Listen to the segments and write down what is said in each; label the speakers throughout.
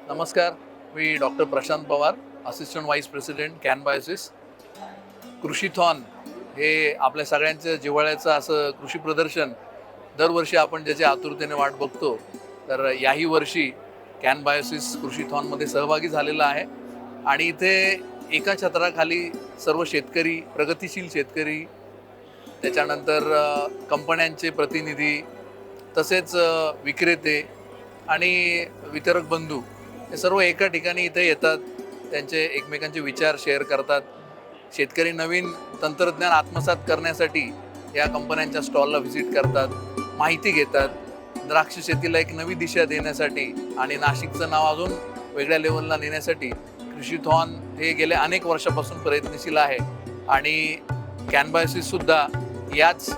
Speaker 1: नमस्कार, मी doctor Prashant Pawar, assistant vice president Canbiosis. Krishithon हे आपल्या सगळ्यांचं जिव्हाळ्याचं असं कृषी प्रदर्शन दरवर्षी आपण ज्याची आतुरतेने वाट बघतो. तर याही वर्षी कॅनबायोसिस कृषीथॉनमध्ये सहभागी झालेला आहे आणि इथे एका छत्राखाली सर्व शेतकरी, प्रगतिशील शेतकरी, त्याच्यानंतर कंपन्यांचे प्रतिनिधी, तसेच विक्रेते आणि वितरक बंधू हे सर्व एका ठिकाणी इथे येतात. त्यांचे एकमेकांचे विचार शेअर करतात. शेतकरी नवीन तंत्रज्ञान आत्मसात करण्यासाठी या कंपन्यांच्या स्टॉलला व्हिजिट करतात, माहिती घेतात. द्राक्ष शेतीला एक नवी दिशा देण्यासाठी आणि नाशिकचं नाव अजून वेगळ्या लेवलला नेण्यासाठी कृषीथॉन हे गेल्या अनेक वर्षापासून प्रयत्नशील आहे आणि कॅनबायोसिससुद्धा याच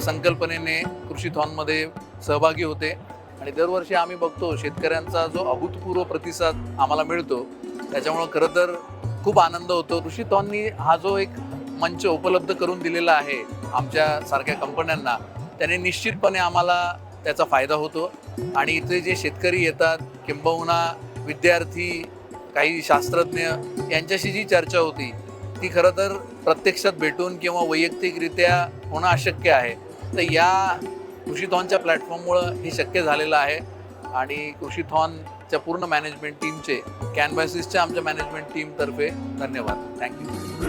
Speaker 1: संकल्पनेने कृषीथॉनमध्ये सहभागी होते. आणि दरवर्षी आम्ही बघतो शेतकऱ्यांचा जो अभूतपूर्व प्रतिसाद आम्हाला मिळतो, त्याच्यामुळं खरं तर खूप आनंद होतो. कृषीथॉननी हा जो एक मंच उपलब्ध करून दिलेला आहे आमच्यासारख्या कंपन्यांना, त्याने निश्चितपणे आम्हाला त्याचा फायदा होतो. आणि इथे जे शेतकरी येतात, किंबहुना विद्यार्थी, काही शास्त्रज्ञ यांच्याशी जी चर्चा होती ती खरं तर प्रत्यक्षात भेटून किंवा वैयक्तिकरित्या होणं अशक्य आहे. तर या कृषीथॉनच्या प्लॅटफॉर्ममुळं हे शक्य झालेलं आहे. आणि कृषीथॉनच्या पूर्ण मॅनेजमेंट टीमचे, कॅनबायोसिसच्या आमच्या मॅनेजमेंट टीमतर्फे धन्यवाद. थँक्यू.